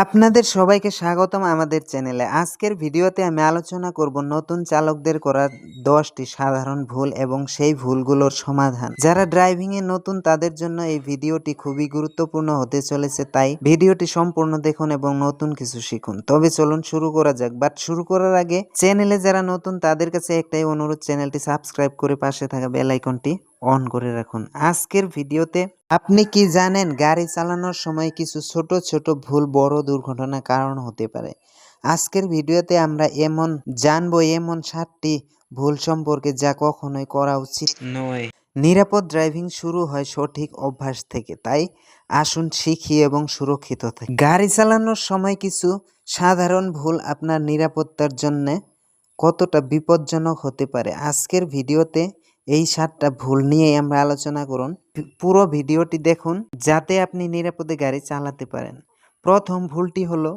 আপনাদের সবাইকে স্বাগতম আমাদের চ্যানেলে। আজকের ভিডিওতে আমি আলোচনা করব নতুন চালকদের করা 10টি সাধারণ ভুল এবং সেই ভুলগুলোর সমাধান। যারা ড্রাইভিংয়ে নতুন তাদের জন্য এই ভিডিওটি খুবই গুরুত্বপূর্ণ হতে চলেছে, তাই ভিডিওটি সম্পূর্ণ দেখুন এবং নতুন কিছু শিখুন। তবে চলুন শুরু করা যাক। বাট শুরু করার আগে চ্যানেলে যারা নতুন তাদের কাছে একটাই অনুরোধ, চ্যানেলটি সাবস্ক্রাইব করে পাশে থাকা বেল আইকনটি অন করে রাখুন। আজকের ভিডিওতে আপনি কি জানেন গাড়ি চালানোর সময় কিছু ছোট ছোট ভুল বড় দুর্ঘটনার কারণ হতে পারে। আজকের ভিডিওতে আমরা জানবো এমন 7টি ভুল সম্পর্কে যা কখনোই করা উচিত নয়। নিরাপদ ড্রাইভিং শুরু হয় সঠিক অভ্যাস থেকে, তাই আসুন শিখি এবং সুরক্ষিত থাকি। গাড়ি চালানোর সময় কিছু সাধারণ ভুল আপনার নিরাপত্তার জন্য কতটা বিপজ্জনক হতে পারে। আজকের ভিডিওতে এই 7টা ভুল নিয়ে আমরা আলোচনা করুন। পুরো ভিডিওটি দেখুন যাতে আপনি নিরাপদে গাড়ি চালাতে পারেন। প্রথম ভুলটি হলো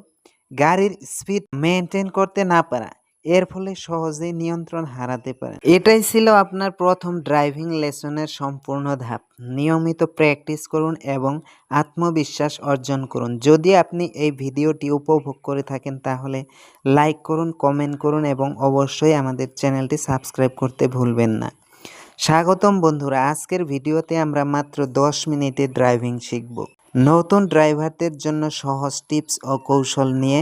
গাড়ির স্পিড মেনটেন করতে না পারা। এর ফলে সহজেই নিয়ন্ত্রণ হারাতে পারেন। এটাই ছিল আপনার প্রথম ড্রাইভিং লেসনের সম্পূর্ণ ধাপ। নিয়মিত প্র্যাকটিস করুন এবং আত্মবিশ্বাস অর্জন করুন। যদি আপনি এই ভিডিওটি উপভোগ করে থাকেন তাহলে লাইক করুন, কমেন্ট করুন এবং অবশ্যই আমাদের চ্যানেলটি সাবস্ক্রাইব করতে ভুলবেন না। স্বাগতম বন্ধুরা, আজকের ভিডিওতে আমরা মাত্র 10 মিনিটে ড্রাইভিং শিখব। নতুন ড্রাইভারদের জন্য সহজ টিপস ও কৌশল নিয়ে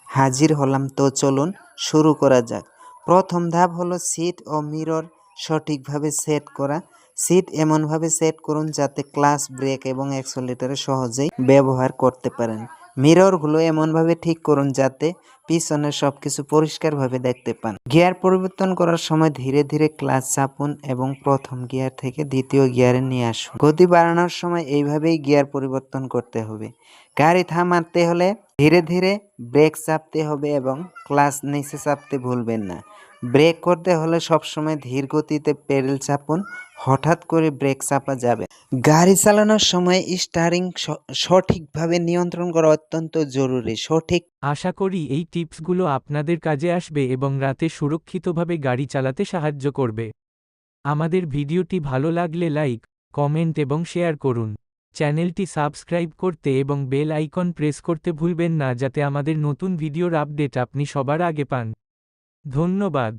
হাজির হলাম। তো চলুন শুরু করা যাক। প্রথম ধাপ হলো সিট ও মিরর সঠিকভাবে সেট করা। সিট এমনভাবে সেট করুন যাতে ক্লাচ, ব্রেক এবং অ্যাক্সেলেটর সহজেই ব্যবহার করতে পারেন। মিররগুলো এমনভাবে ঠিক করুন যাতে পিছনের সবকিছু পরিষ্কারভাবে দেখতে পান। গিয়ার পরিবর্তন করার সময় ধীরে ধীরে ক্লাচ চাপুন এবং প্রথম গিয়ার থেকে দ্বিতীয় গিয়ারে নিয়ে আসুন। গতি বাড়ানোর সময় এইভাবেই গিয়ার পরিবর্তন করতে হবে। গাড়ি থামাতে হলে ধীরে ধীরে ব্রেক চাপতে হবে এবং ক্লাচ নিচে চাপতে ভুলবেন না। ব্রেক করতে হলে সবসময় ধীর গতিতে পেডেল চাপুন, হঠাৎ করে ব্রেক চাপা যাবে। গাড়ি চালানোর সময় স্টিয়ারিং সঠিকভাবে নিয়ন্ত্রণ করা অত্যন্ত জরুরি। আশা করি এই টিপসগুলো আপনাদের কাজে আসবে এবং রাতে সুরক্ষিতভাবে গাড়ি চালাতে সাহায্য করবে। আমাদের ভিডিওটি ভালো লাগলে লাইক, কমেন্ট এবং শেয়ার করুন। চ্যানেলটি সাবস্ক্রাইব করতে এবং বেল আইকন প্রেস করতে ভুলবেন না যাতে আমাদের নতুন ভিডিওর আপডেট আপনি সবার আগে পান। ধন্যবাদ।